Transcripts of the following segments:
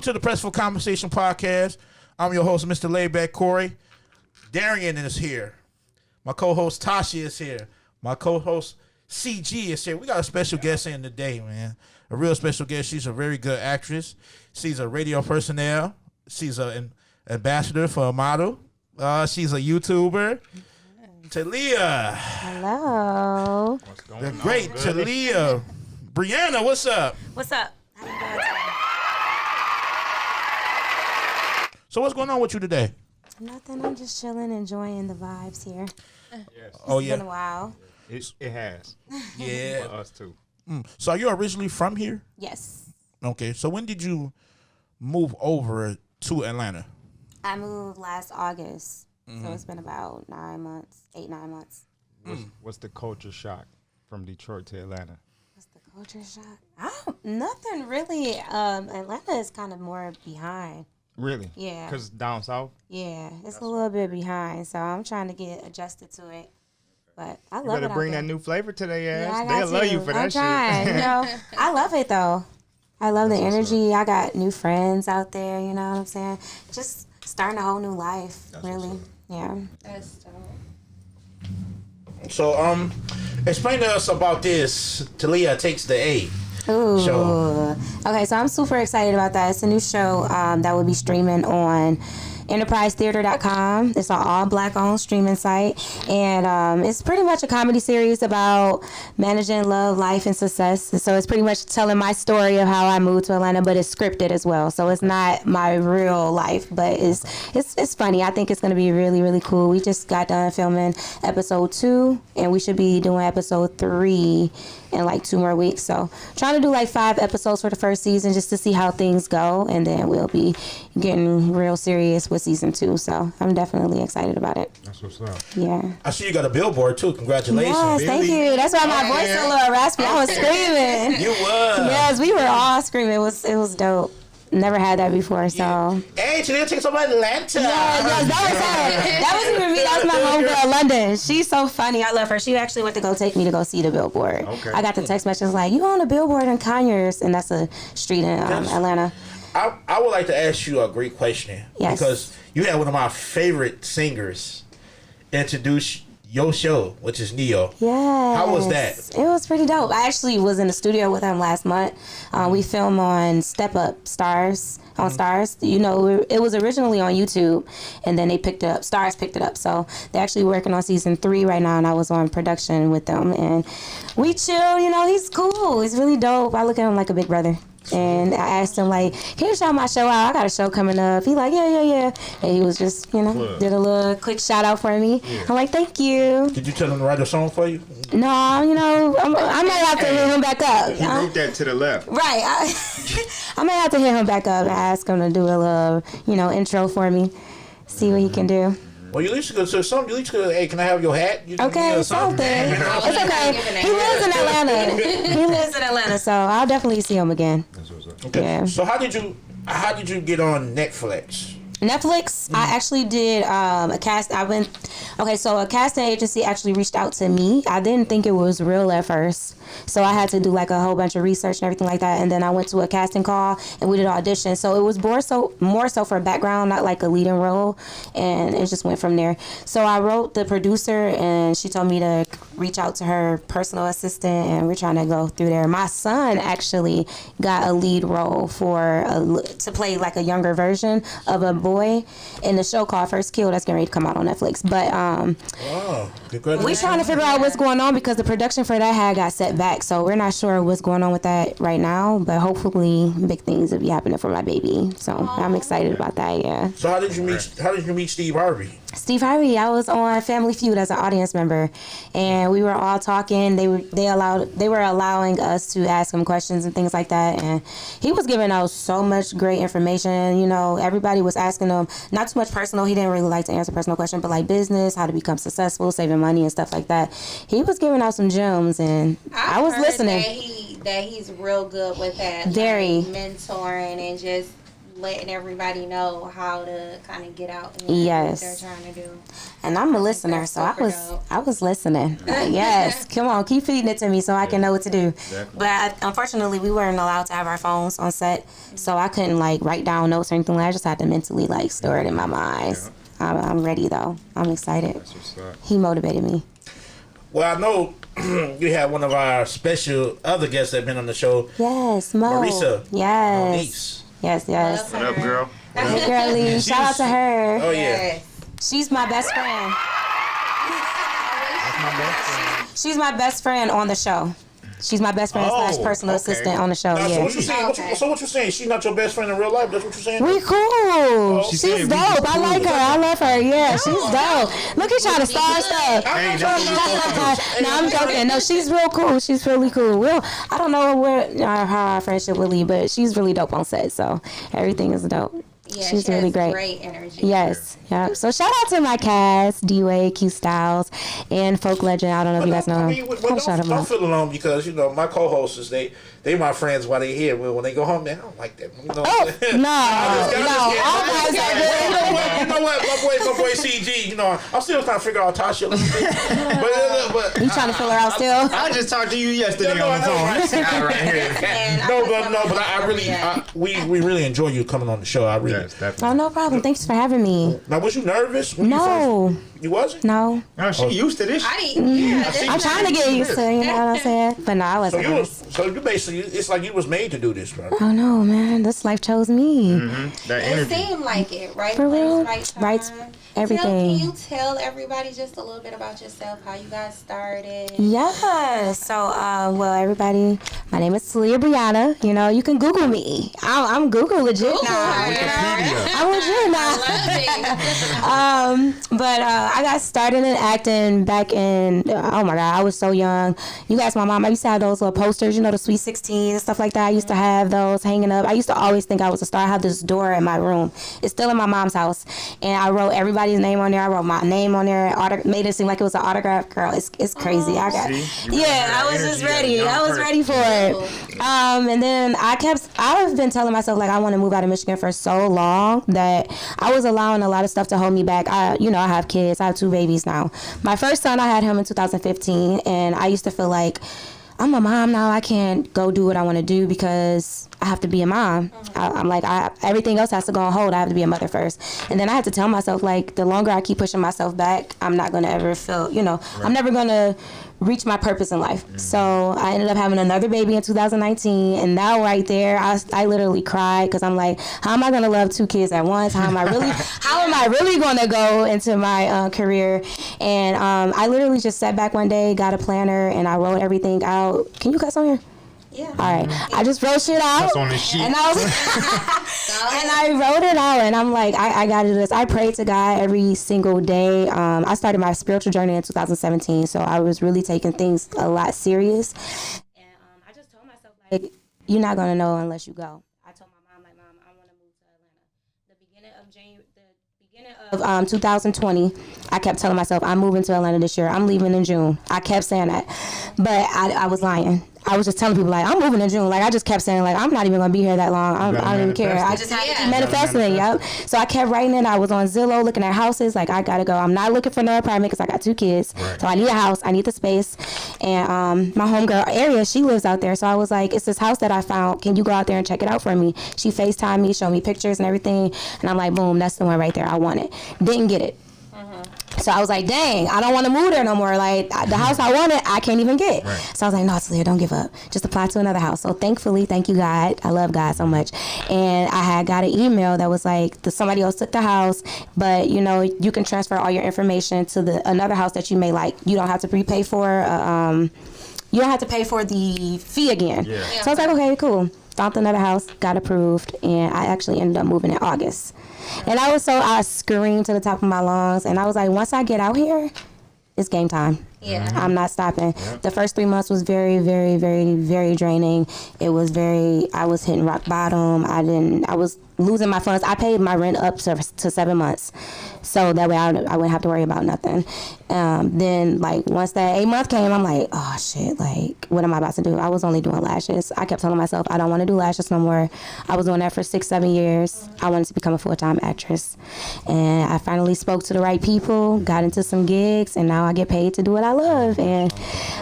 to the Press for Conversation podcast. I'm your host, Mr. Layback Corey. Darian is here. My co-host Tasha is here. My co-host CG is here. We got a special guest in today, man. A real special guest. She's a very good actress. She's a radio personnel. She's an ambassador for a model. She's a YouTuber. Talia. Hello. The great Talia Breanna. What's up? What's up? How you doing today? So what's going on with you today? Nothing. I'm just chilling, enjoying the vibes here. Yes. Oh, It's yeah. been a while. It has. Yeah. For us too. So are you originally from here? Yes. Okay. So when did you move over to Atlanta? I moved last August. So it's been about 9 months, 8-9 months. What's the culture shock from Detroit to Atlanta? What's the culture shock? Nothing really. Atlanta is kind of more behind. Really? Yeah. Because down south? Yeah, it's a little bit behind. So I'm trying to get adjusted to it. But I You love it better out bring there. that new flavor to their Yeah, ass. I got They'll love to. you for I'm that trying, shit. you know. I love it though. I love the That's what's energy. I got new friends out there. You know what I'm saying? Just starting a whole new life. That's really, what's yeah. That's dope. So explain to us about this. Talia Takes the A. Ooh. Show. Okay, so I'm super excited about that. It's a new show that will be streaming on enterprisetheater.com. It's an all black owned streaming site, and it's pretty much a comedy series about managing love, life, and success. So it's pretty much telling my story of how I moved to Atlanta, but it's scripted as well. So it's not my real life, but it's funny. I think it's going to be really, really cool. We just got done filming episode 2, and we should be doing episode 3 in like 2 more weeks. So trying to do like 5 episodes for the first season just to see how things go, and then we'll be getting real serious with season 2. So I'm definitely excited about it. That's what's up. Yeah. I see you got a billboard too. Congratulations. Yes, thank you. That's why my voice is a little raspy. I was screaming. You was. Yes, we were all screaming. It was dope. Never had that before, so. Hey, Talia Takes over Atlanta. Yes, that was her. That wasn't even me. That was my homegirl, London. She's so funny. I love her. She actually went to go take me to go see the billboard. Okay. I got the text message like, you on a billboard in Conyers, and that's a street in Atlanta. I would like to ask you a great question. Yes. Because you had one of my favorite singers introduce your show, which is Neo. Yes. How was that? It was pretty dope. I actually was in the studio with him last month. We filmed on Step Up Stars, on Stars. You know, it was originally on YouTube, and then they picked it up. Stars picked it up. So they're actually working on season 3 right now, and I was on production with them. And we chilled. You know, he's cool. He's really dope. I look at him like a big brother. And I asked him, like, can you shout my show out? I got a show coming up. He like, yeah. And he was just, you know, did a little quick shout out for me. Yeah. I'm like, thank you. Did you tell him to write a song for you? No, you know, I might have to hit him back up. He moved that to the left. Right. I may have to hit him back up and ask him to do a little, you know, intro for me. See what he can do. Well, you at least go to something. You at least go, hey, can I have your hat? Okay, something. It's okay. He lives in Atlanta. So I'll definitely see him again. That's what's up. Okay. Yeah. So how did you get on Netflix? Netflix, I actually did a cast. So a casting agency actually reached out to me. I didn't think it was real at first, so I had to do like a whole bunch of research and everything like that. And then I went to a casting call and we did audition. So it was more so for background, not like a leading role, and it just went from there. So I wrote the producer, and she told me to reach out to her personal assistant, and we're trying to go through there. My son actually got a lead role to play like a younger version of a boy in the show called First Kill that's getting ready to come out on Netflix. But Congratulations. we're trying to figure out what's going on because the production for that had got set back, so we're not sure what's going on with that right now, but hopefully big things will be happening for my baby, so I'm excited about that. Yeah. So how did you meet Steve Harvey? Steve Harvey, I was on Family Feud as an audience member, and we were all talking. They were allowing us to ask him questions and things like that, and he was giving out so much great information. You know, everybody was asking him not too much personal. He didn't really like to answer personal questions, but like business, how to become successful, saving money and stuff like that. He was giving out some gems, and I was listening. That he's real good with that, Very. like, mentoring and just letting everybody know how to kind of get out and Yes. what they're trying to do. And I'm a listener, that's so I super was dope. I was listening. Yes, come on, keep feeding it to me so I can know what to do. Definitely. But unfortunately, we weren't allowed to have our phones on set, so I couldn't like write down notes or anything. I just had to mentally like store it in my mind. I'm ready though. I'm excited. That's what's up. He motivated me. Well, I know you have one of our special other guests that have been on the show, Yes, Mo. Marisa. Yes. Moniece. Yes, yes. What up, girl? Hey, girlie. Shout out to her. Oh yeah. She's my best friend. She's my best friend on the show. She's my best friend slash personal assistant on the show. Now, so Yeah. what you saying? So what you saying? She's not your best friend in real life? That's what you're saying? We cool. She She's said we dope. just I like her. I love her. Yeah, she's dope. Look at y'all to start stuff. Hey, No, I'm joking. No, she's real cool. She's really cool. I don't know how our friendship will lead, but she's really dope on set. So everything is dope. Yeah, She's she really has great. energy. Yes. Yeah. So shout out to my cast, D-Way, Q Styles, and Folk Legend. I don't know if you guys know him. Don't feel alone because my co-hosts they my friends while they here. When they go home, man, I don't like that. You know what I'm saying? No, all guys are good. You know what? My boy CG. I'm still trying to figure out Tasha. But You trying to fill her out still? I just talked to you yesterday on the phone. But we really enjoy you coming on the show. I really. Yes, definitely. Oh, no problem. Thanks for having me. Now, was you nervous? No. You wasn't? No. No, she used to this. I'm trying to get used to it, you know what I'm saying? But no, I wasn't. So you basically, it's like you was made to do this, bro. Oh no, man. This life chose me. That It energy. seemed like it, right? For real? Place, Right, time. everything. Can you tell everybody just a little bit about yourself, how you guys started? Yeah. So, well, everybody, my name is Talia Breanna. You can Google me. I'm Google legit now. I'm legit now. But I got started in acting back in, oh my God, I was so young. You guys, my mom, I used to have those little posters, the Sweet 16 and stuff like that. I used to have those hanging up. I used to always think I was a star. I have this door in my room. It's still in my mom's house. And I wrote everybody's name on there. I wrote my name on there. Made it seem like it was an autograph. Girl, it's crazy. I was just ready. I was ready for it. And then I've been telling myself like I want to move out of Michigan for so long that I was allowing a lot of stuff to hold me back. I have kids. I have 2 babies now. My first son, I had him in 2015, and I used to feel like I'm a mom now. I can't go do what I want to do because I have to be a mom. I'm like, everything else has to go on hold. I have to be a mother first. And then I had to tell myself, like, the longer I keep pushing myself back, I'm not going to ever feel, I'm never going to reach my purpose in life. So I ended up having another baby in 2019. And now right there, I literally cried because I'm like, how am I going to love 2 kids at once? How am I really going to go into my career? And I literally just sat back one day, got a planner, and I wrote everything out. Can you cuss on here? Yeah. All right. I just wrote shit out. That's on this sheet. And I was, and I wrote it out, and I'm like, I got to do this. I prayed to God every single day. I started my spiritual journey in 2017, so I was really taking things a lot serious. And I just told myself, like, you're not gonna know unless you go. I told my mom, like, Mom, I want to move to Atlanta. The beginning of 2020, I kept telling myself, I'm moving to Atlanta this year. I'm leaving in June. I kept saying that, but I was lying. I was just telling people, like, I'm moving in June. Like, I just kept saying, like, I'm not even going to be here that long. I don't even care. I just had to keep manifesting it, yep. So I kept writing it. I was on Zillow looking at houses. Like, I got to go. I'm not looking for no apartment because I got 2 kids. Right. So I need a house. I need the space. And my homegirl, Area, she lives out there. So I was like, it's this house that I found. Can you go out there and check it out for me? She FaceTimed me, showed me pictures and everything. And I'm like, boom, that's the one right there. I want it. Didn't get it. So I was like, dang, I don't want to move there no more. Like, the house I wanted, I can't even get. Right. So I was like, no, Talia, don't give up. Just apply to another house. So thankfully, thank you, God. I love God so much. And I had got an email that was like, somebody else took the house, but, you can transfer all your information to another house that you may like. You don't have to prepay for, you don't have to pay for the fee again. Yeah. So I was like, okay, cool. Found another house, got approved, and I actually ended up moving in August. And I screamed to the top of my lungs, and I was like, once I get out here, it's game time. Yeah. I'm not stopping. The first 3 months was very, very, very, very draining. It was I was hitting rock bottom. I was losing my funds. I paid my rent up to 7 months. So that way I wouldn't have to worry about nothing. Then like once that 8 month came, I'm like, oh shit, like what am I about to do? I was only doing lashes. I kept telling myself I don't want to do lashes no more. I was doing that for 6-7 years. I wanted to become a full-time actress. And I finally spoke to the right people, got into some gigs, and now I get paid to do what I love. And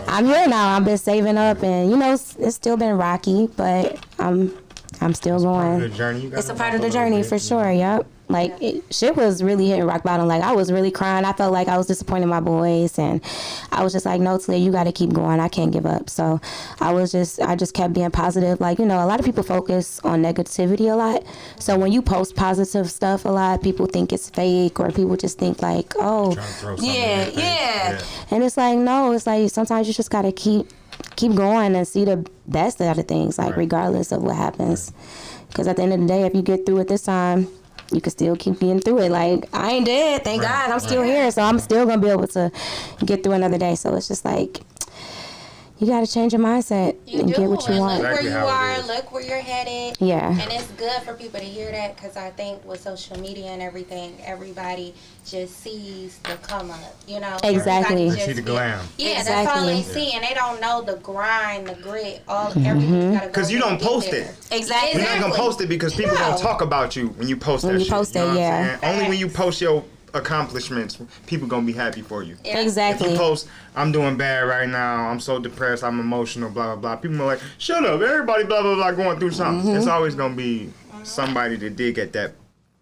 I'm here now. I've been saving up, and you know, it's still been rocky, but I'm still going. It's a part of the journey for sure. Yep. Like shit was really hitting rock bottom. Like I was really crying. I felt like I was disappointing my boys, and I was just like, no, Talia, you got to keep going. I can't give up. So I just kept being positive. Like, you know, a lot of people focus on negativity a lot. So when you post positive stuff a lot, people think it's fake, or people just think like, oh, yeah. And it's like, no, it's like sometimes you just got to keep going and see the best out of things, like regardless of what happens. Because at the end of the day, if you get through it this time, you can still keep getting through it. Like, I ain't dead, thank God, I'm still here, so I'm still gonna be able to get through another day. So it's just like, you gotta change your mindset and get what you want. Look where you are, look where you're headed. Yeah. And it's good for people to hear that, because I think with social media and everything, everybody just sees the come up, you know? Exactly. They see the glam. Yeah, Exactly. that's all they see, and they don't know the grind, the grit, everything. Because you don't post it. Exactly. You're not gonna post it because people gonna talk about you when you post that shit. Post it, you know what yeah. I'm saying? Only when you post your accomplishments, people gonna be happy for you. Yeah. Exactly. If you post, I'm doing bad right now, I'm so depressed, I'm emotional, blah, blah, blah. People are like, shut up, everybody, blah, blah, blah, going through something. It's always going to be somebody to dig at that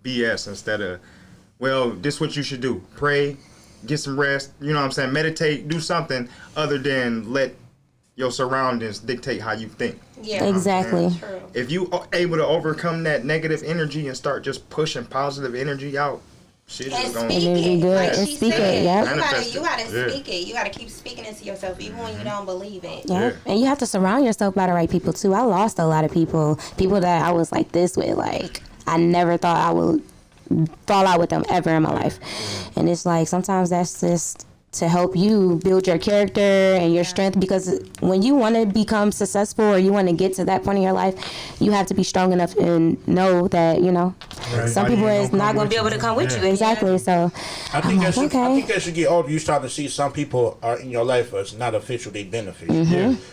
BS instead of, well, this is what you should do. Pray, get some rest, you know what I'm saying? Meditate, do something other than let your surroundings dictate how you think. Yeah. Exactly. True. If you are able to overcome that negative energy and start just pushing positive energy out, shit And is going speak Energy it. good. Like And she speak it, said, yep. you gotta Yeah. speak it. You gotta keep speaking it to yourself, even when you don't believe it. Yeah. And you have to surround yourself by the right people too. I lost a lot of people that I was like this with. Like, I never thought I would fall out with them ever in my life. And it's like sometimes that's just to help you build your character and your strength, because when you want to become successful or you want to get to that point in your life, you have to be strong enough and know that, you know, some people is not going to be able to come with you. Exactly. So I think I'm like, I think as you get older, you start to see some people are in your life as not official, they beneficial.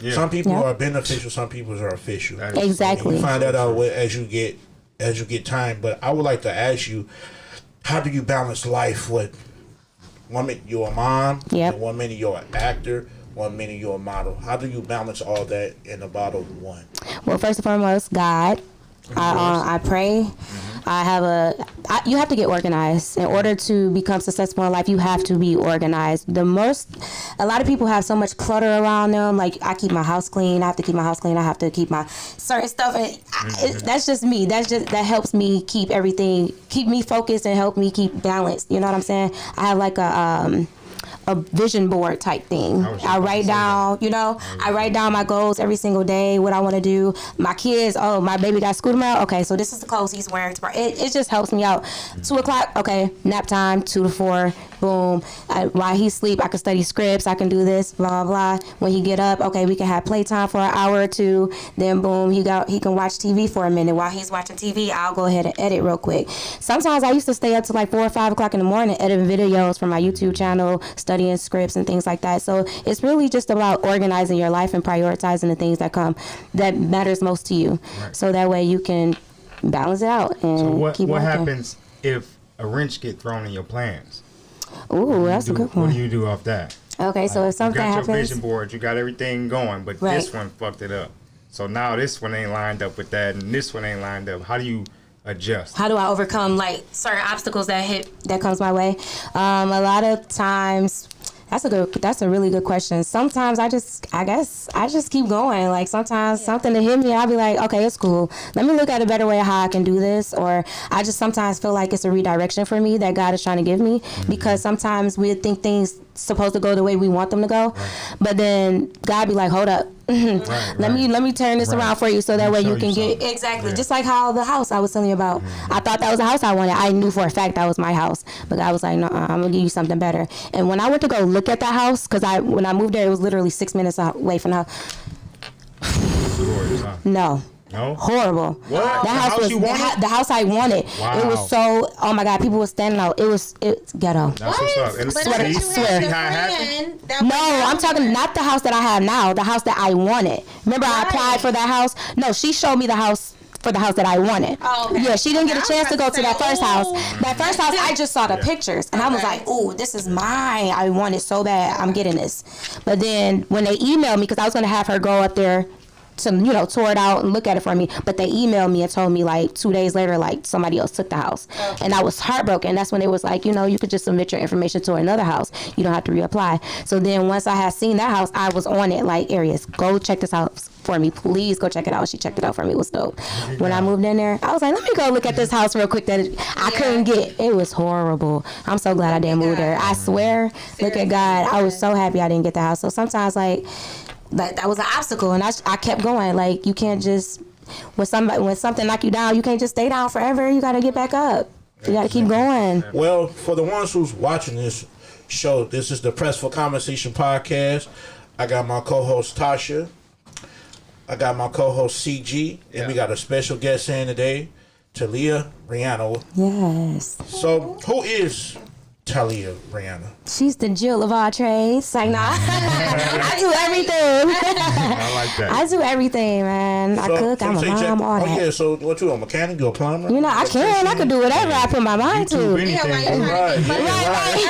Yeah. Some people are beneficial, some people are official. Exactly. And you find that out as you get time. But I would like to ask you, how do you balance life with 1 minute you're a mom, and 1 minute you're an actor, 1 minute you're a model? How do you balance all that in a bottle of one? Well, first and foremost, God. I pray. You have to get organized. In order to become successful in life, you have to be organized. A lot of people have so much clutter around them. Like, I keep my house clean. I have to keep my house clean. I have to keep my certain stuff. That's just me. That helps me keep me focused and help me keep balanced. You know what I'm saying? I have like a vision board type thing. I write down, I write down my goals every single day, what I want to do. My kids, my baby got school tomorrow. Okay, so this is the clothes he's wearing tomorrow. It just helps me out. 2:00, okay, nap time, 2 to 4, boom. While he sleep, I can study scripts. I can do this, blah, blah, blah. When he get up, okay, we can have playtime for an hour or two. Then boom, he can watch TV for a minute. While he's watching TV, I'll go ahead and edit real quick. Sometimes I used to stay up to like 4 or 5 o'clock in the morning editing videos for my YouTube channel, studying scripts and things like that. So it's really just about organizing your life and prioritizing the things that matters most to you. Right. So that way you can balance it out and keep working. What happens if a wrench get thrown in your plans? Ooh, that's a good one. What do you do off that? Okay, so if something happens, you got your vision board, you got everything going, but this one fucked it up. So now this one ain't lined up with that, and this one ain't lined up. How do you adjust? How do I overcome like certain obstacles that comes my way? A lot of times, that's a really good question. Sometimes I just keep going. Like sometimes something to hit me, I'll be like, okay, it's cool. Let me look at a better way of how I can do this. Or I just sometimes feel like it's a redirection for me that God is trying to give me, because sometimes we think things supposed to go the way we want them to go. But then God be like, hold up. let me turn this around for you so that way you can get exactly just like how the house I was telling you about. I thought that was the house I wanted. I knew for a fact that was my house, but God was like, no, I'm gonna give you something better. And when I went to go look at that house, because when I moved there, it was literally 6 minutes away from the house. No. No? Horrible. What? That house was the house I wanted. Wow. It was so, oh my God, people were standing out. It's ghetto. That's what's up. And But Swear to- did you swear. have the friend that No, went I'm out talking there? not the house that I have now, the house that I wanted. Remember I applied for that house? No, she showed me the house for the house that I wanted. Oh, okay. Yeah, she didn't get Okay, a chance I to go was to that about to first say, house. ooh. That first house, I just saw the pictures. And I was Okay. like, ooh, this is mine. I want it so bad. I'm getting this. But then when they emailed me, because I was going to have her go up there to, tour it out and look at it for me. But they emailed me and told me like 2 days later, like somebody else took the house. Okay. And I was heartbroken. That's when it was like, you could just submit your information to another house. You don't have to reapply. So then once I had seen that house, I was on it like, Arius, go check this out for me. Please go check it out. She checked it out for me. It was dope. When I moved in there, I was like, let me go look at this house real quick that I couldn't get. It was horrible. I'm so glad I didn't move there. I swear, look at God. I was so happy I didn't get the house. So sometimes like that was an obstacle, and I kept going. Like, you can't just when something knock you down, you can't just stay down forever. You got to get back up. You got to keep going. Well, for the ones who's watching this show, this is the Press for Conversation podcast. I got my co-host Tasha. I got my co-host CG, and we got a special guest in today, Talia Breanna. Yes, So, who is Talia Breanna? she's the Jill of all trades. Like, nah, I do everything. I like that. I do everything, man. I cook. I'm a mom. All that. yeah, so what you a mechanic? You a plumber? I can. I can do whatever I put my mind to. Yeah, like, Anything. you trying to get money.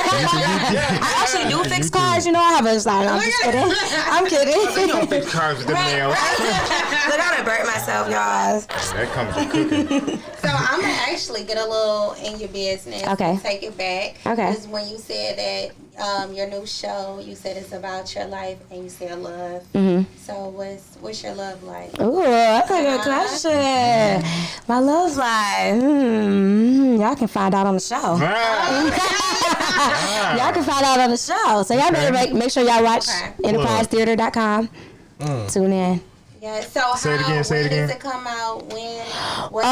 I actually do fix cars. I have a sign. I'm just kidding. I'm kidding. You don't fix cars with the nails. Look, I done burnt myself, y'all. That comes with cooking. So I'm gonna actually get a little in your business. Okay. And take it back. Okay. Because when you said that your new show, you said it's about your life, and you said love. Mm-hmm. So what's your love like? Ooh, that's a good question. My love life. Y'all can find out on the show. Y'all can find out on the show. So y'all better make sure y'all watch enterprisetheater.com. Tune in. Yeah. So Say it again, say it when again. does it come out? When? What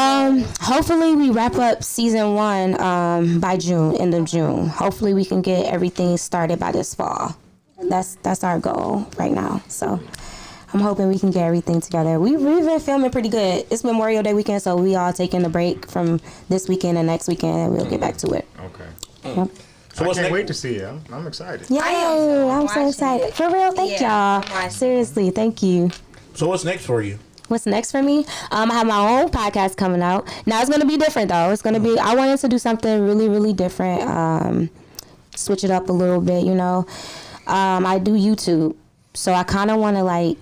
Hopefully we wrap up season 1 by June, end of June. Hopefully we can get everything started by this fall. That's our goal right now. So I'm hoping we can get everything together. We've been filming pretty good. It's Memorial Day weekend, so we all taking a break from this weekend and next weekend, and we'll get back to it. Okay. Yep. So I what's can't next? wait to see it. I'm excited. Yeah, I'm so watching excited. it. For real, thank Yeah, I'm y'all. watching Seriously, thank you. So what's next for you? What's next for me? I have my own podcast coming out. Now it's gonna be different though. It's gonna be. I wanted to do something really, really different. Switch it up a little bit, I do YouTube, so I kind of want to like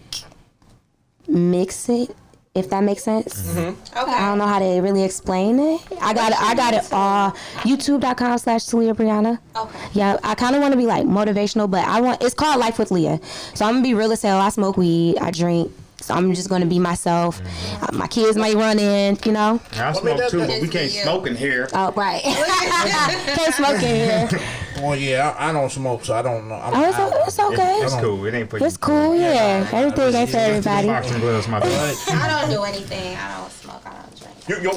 mix it, if that makes sense. Okay. I don't know how to really explain it. I got it all. YouTube.com/Talia Breanna. Okay. Yeah, I kind of want to be like motivational, but it's called Life with Leah. So I'm gonna be real as hell. I smoke weed, I drink. So I'm just gonna be myself. My kids might run in, I smoke that- too, but that we is can't you. smoke in here. Oh, right. Can't smoke in here. Well, yeah, I don't smoke, so I don't know. Oh, it's okay. It's cool. It ain't for you. It's cool, yeah. Everything ain't for everybody. Boxing gloves, my bad. I don't do anything. I don't smoke. I don't drink.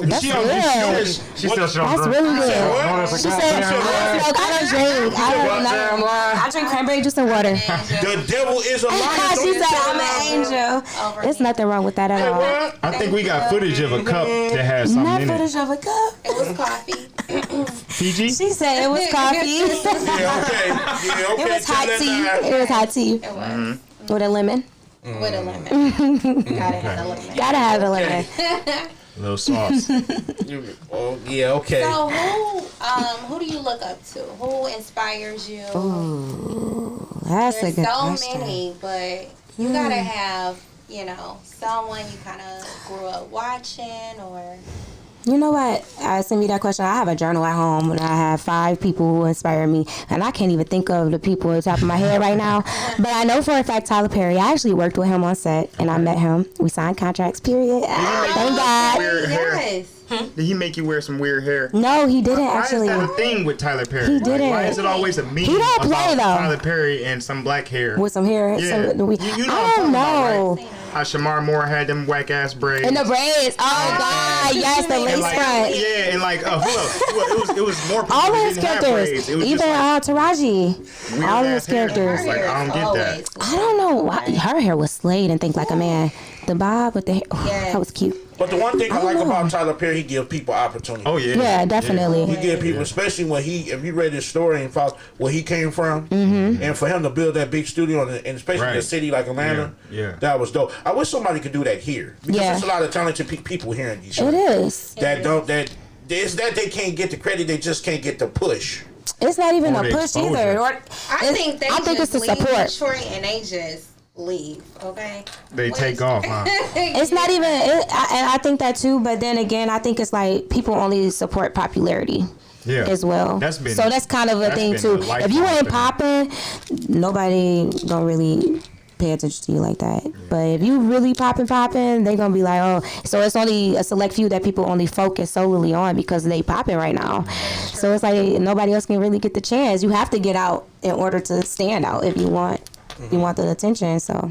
That's she good. She still showing That's drunk. really good. What? She said, I don't smoke, I don't drink. I don't know. I drink cranberry juice and water. The devil is a liar. She said, I'm an angel. Over There's me. nothing wrong with that at all. What? I think we got footage of a cup that has something Not in footage it. of a cup. It was coffee. Fiji? She said it was coffee. Yeah, okay. Yeah, okay. It was hot tell tea. that It was hot tea It was with a lemon. with a lemon. Gotta have a lemon. Gotta have a lemon. A little sauce. lie. Oh, yeah, okay. So who do you look up to? Who inspires you? That's a There's good so question. many, but you gotta have, someone you kind of grew up watching, or You know what? Send me that question. I have a journal at home and I have 5 people who inspire me. And I can't even think of the people at the top of my head right now. But I know for a fact Tyler Perry. I actually worked with him on set and I met him. We signed contracts, period. Thank God. Weird hair. yes. Did he make you wear some weird hair? No, he didn't Why actually. is that a thing with Tyler Perry? He Like, didn't. why is it always a meme He don't play, about though. Tyler Perry and some black hair? With some hair. Yeah. You know what I I'm don't talking about, know. right? How Shamar Moore had them whack ass braids. And the braids. Oh God, yes, the lace And like, front. yeah, and like, it was more people All that of his didn't have braids. characters, It was even just like Taraji, weird all of ass his hair. characters. Like, I don't get that. Always. I don't know why her hair was slayed and think like a man. The bob with the hair, Yes. that was cute. But the one thing I like know. about Tyler Perry, he gives people opportunity. Oh yeah. Yeah, definitely. He give people, especially when if you read his story and found where he came from, and for him to build that big studio, and especially in a Right. city like Atlanta, Yeah. that was dope. I wish somebody could do that here because Yeah. there's a lot of talented people here in Detroit It is. it's that they can't get the credit, they just can't get the push. It's not even Or a the push exposure. either. Or I think I think it's just the leave support. Detroit and they just leave. Okay. They take off, huh? It's not even. I think that too. But then again, I think it's like people only support popularity. Yeah. As well. That's been so that's kind of a that's thing been too. the If you lifeline ain't for popping, nobody gonna really pay attention to you like that. But if you really popping, they gonna be like, oh. So it's only a select few that people only focus solely on because they popping right now. So it's like nobody else can really get the chance. You have to get out in order to stand out if you want the attention. So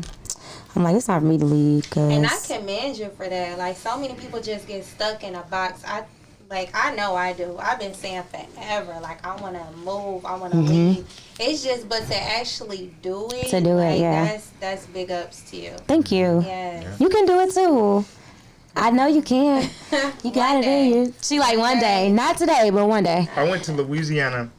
I'm like, it's time for me to leave. And I Cause commend you for that. Like, so many people just get stuck in a box. I know I do. I've been saying forever, like, I want to move, I want to leave. It's just, but to actually do it. To do it, like, yeah. That's big ups to you. thank you. Yes. You can do it too. I know you can. You got it in you. She like one day, not today, but one day. I went to Louisiana,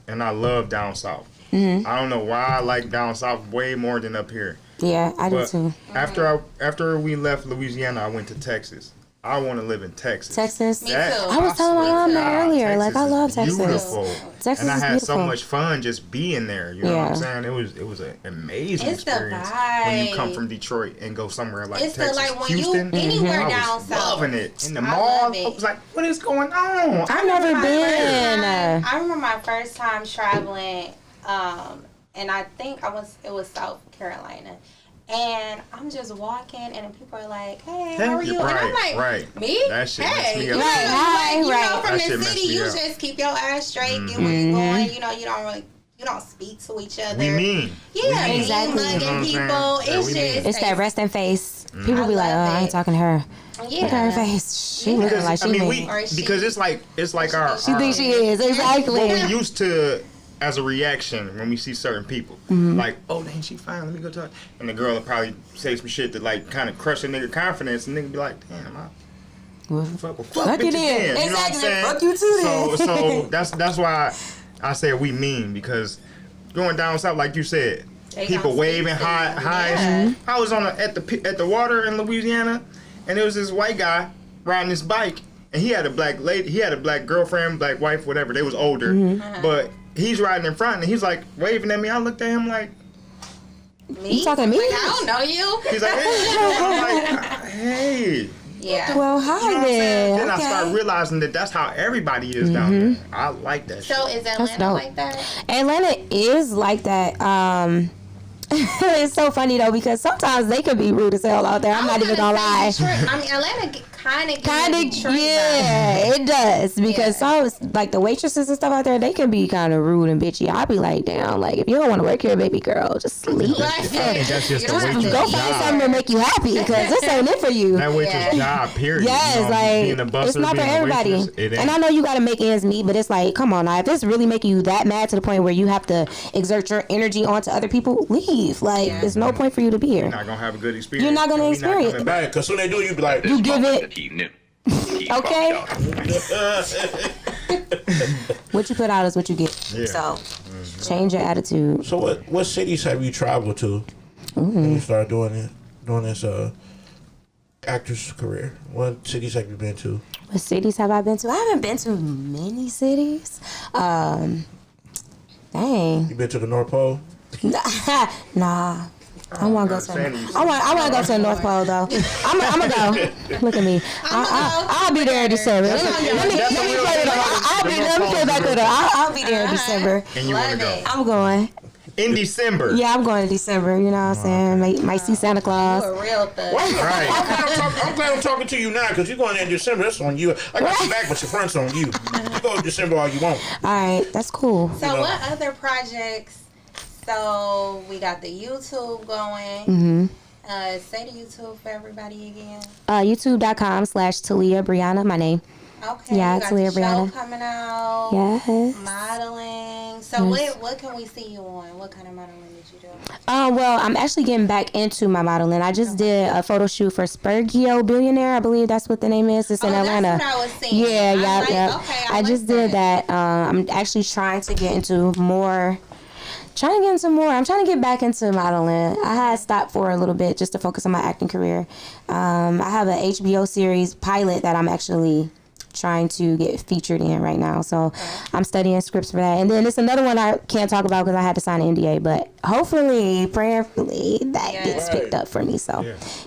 and I love down south. I don't know why I like down south way more than up here. Yeah, I do But too. after we left Louisiana, I went to Texas. I want to live in Texas. Texas. Me too. I was telling my mom that earlier. Like, I love Texas. Beautiful. Texas and I is had beautiful. so much fun just being there. You know what Yeah. I'm saying? It was an amazing It's the experience when you come vibe. from Detroit and go somewhere like It's Texas, the, like, when Houston. you anywhere I down was south. loving it. In the I mall, love it. I was like, "What is going on?" I've never My been. first time- I remember my first time traveling, and I think it was South Carolina. And I'm just walking, and then people are like, "Hey, how are you?" And I'm like, right. "Me? That shit hey, messed me up. you know, Right, like, you right. know, from That shit the messed city, me you up. just keep your ass straight, get where you going. You know, you don't speak to each other. We mean. Yeah, We mean. Exactly. mugging You know what I'm people. saying? Yeah, It's we mean. just It's that resting face. People I be like, oh, love I ain't it. talking to her. Yeah. Look at her face. She looking like she mean. Or she- because it's like our. She thinks she is. Exactly. What we used to as a reaction when we see certain people, like, oh, dang, she fine. Let me go talk. And the girl will probably say some shit that like kind of crush a nigga confidence, and nigga be like, damn, fuck Fuck bitches it in. then. You know what I'm Exactly. saying? Fuck you too So that's why I say we mean, because going down south, like you said, They people don't waving speak to high you. highs. Yeah. I was at the water in Louisiana, and there was this white guy riding his bike, and he had a black lady, he had a black girlfriend, black wife, whatever. They was older, but he's riding in front, and he's like waving at me. I looked at him like, Me? You talking to me? Like, I don't know you. he's like, hey, I'm like, hey. Yeah. Well, You know hi what I'm saying? then. Then I start Okay. realizing that that's how everybody is down there. I like that shit. So is Atlanta dope. like that? Atlanta is like that. It's so funny though because sometimes they could be rude as hell out there. I'm not even gonna lie. I mean, Atlanta kind of Yeah, it does because some like the waitresses and stuff out there, they can be kind of rude and bitchy. I'll be like, damn, like if you don't want to work here, baby girl, just leave. I think that's just the Just waitress go find job. something to make you happy because this ain't it for you. That waitress job, period. Yes, You know, like being a busser, it's not for being a everybody. waitress, it And I ain't. know you got to make ends meet, but it's like, come on, now, if it's really making you that mad to the point where you have to exert your energy onto other people, leave. Like, there's no point for you to be here. You're not gonna have a good experience. You're not gonna and we experience coming back. Because when they do, you be like, You give it, okay? What you put out is what you get. Yeah. So, change your attitude. So what cities have you traveled to when you started doing this actor's career? What cities have you been to? What cities have I been to? I haven't been to many cities. Dang. You been to the North Pole? Nah. I want to go to. I want to go to the North Pole though. I'm gonna go. Look at me. I'll be there in December. Let me play it. Let me play back with her. I'll be there in December. And you wanna go? I'm going. In December. Yeah, I'm going in December. You know what I'm saying? Might see Santa Claus. You a real thug. Right. I'm glad I'm talking to you now because you're going in December. That's on you. I got your back, but your front's on you. You go in December all you want. All right, that's cool. So what other projects? So we got the YouTube going. Mm-hmm. Say the YouTube for everybody again. YouTube.com/Talia Breanna, my name. Okay. Yeah, you got Talia the show Breanna. coming out. Yes. Modeling. So what can we see you on? What kind of modeling did you do? Well, I'm actually getting back into my modeling. I just did a photo shoot for Spurgio Billionaire. I believe that's what the name is. It's in Atlanta. That's what I was seeing. Yeah, I'm yeah, like, yeah. okay, I just did that. I'm actually trying to get into more. I'm trying to get back into modeling. I had stopped for a little bit just to focus on my acting career. I have an HBO series pilot that I'm actually trying to get featured in right now. So I'm studying scripts for that. And then it's another one I can't talk about because I had to sign an NDA. But hopefully, prayerfully, that gets picked up for me. So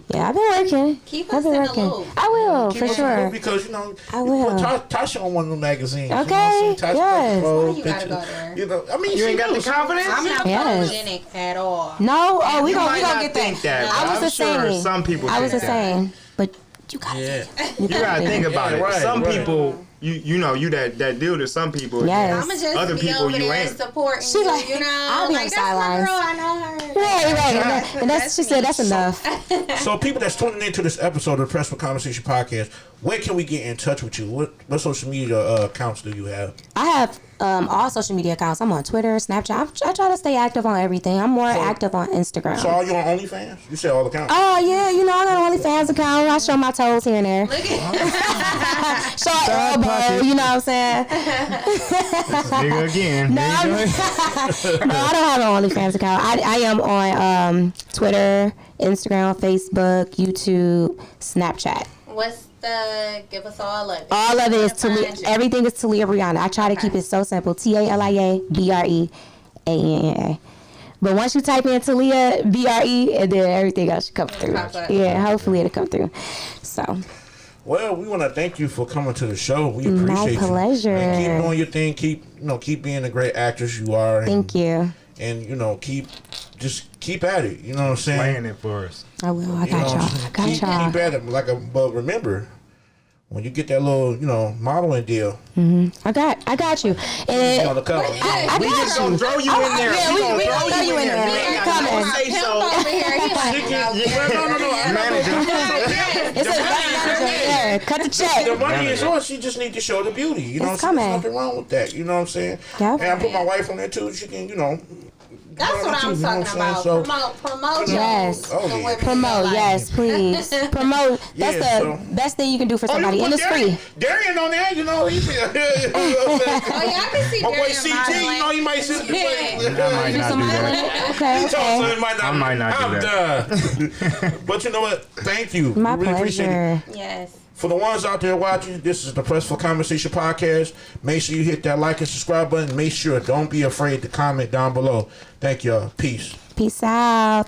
yeah, I've been working. Keep I've us been in working. the loop. I will, Keep for us sure. because I will. Tasha on one of the magazines. Okay, You know what I'm saying? yes. Tasha You gotta go there. You know, I mean, You ain't got the knows. confidence? I'm not Yes. photogenic at all. No, we You gonna might not get think that. I but was I'm the sure same. some people I was the think that. same. But you gotta Yeah. You gotta think about Yeah, it. right, Some right. people, you know, you that deal to some people. Yes. I'ma just Other be people over you there ain't. supporting She you, like, you know. I'll be on like, the that's my sidelines. girl, I know her. Right. And that's she said that's enough. So people that's tuning into this episode of the Press for Conversation podcast, where can we get in touch with you? What social media accounts do you have? I have all social media accounts. I'm on Twitter, Snapchat. I try to stay active on everything. I'm more active on Instagram. So are you on OnlyFans? You said all accounts. Oh yeah, you know I got an OnlyFans account. I show my toes here and there. Look at Show an elbow. You know what I'm saying? Nigga again. No, no, I don't have an OnlyFans account. I am on Twitter, Instagram, Facebook, YouTube, Snapchat. what's give us all of it. All of it is Where to Talia. find you? Everything is Talia Breanna. I try to keep it so simple. TaliaBreanna. But once you type in Talia BRE, and then everything else should come through. Pop up. Yeah, hopefully it'll come through. So Well, we want to thank you for coming to the show. We My appreciate you. pleasure. And keep doing your thing. Keep being the great actress you are. And, thank you. And keep at it. You know what I'm saying? Playing it for us. I will. I You know got what I'm y'all. saying? I got Keep y'all. at it. But remember, when you get that little, modeling deal, I got you. And on the cover. I We got just gonna you. throw you in there. Yeah, we gonna throw you in there. We ain't We got no coming. say Pimp so. over here, he like, Manager. It's a yeah. Cut the check. The money is yours. She just need to show the beauty. You know, It's what I'm saying? coming. There's nothing wrong with that. You know what I'm saying? Yep. And I put my wife on there too. She can, that's what I'm talking about. So, Promote Yes. Oh, the yeah. women Promote, in your yes, life. please. Promote. That's Yeah, the so- best thing you can do for somebody, you and put it's free. Darian on there, he's Oh yeah, I can see my boy Darian CG, modeling. he might sit in the I might Do not some do modeling? that. Okay, He told okay. us it might not. I might not do I'm done. But you know what? Thank you. My We really appreciate it. pleasure. Yes. For the ones out there watching, this is the Press for Conversation podcast. Make sure you hit that like and subscribe button. Make sure, don't be afraid to comment down below. Thank y'all. Peace. Peace out.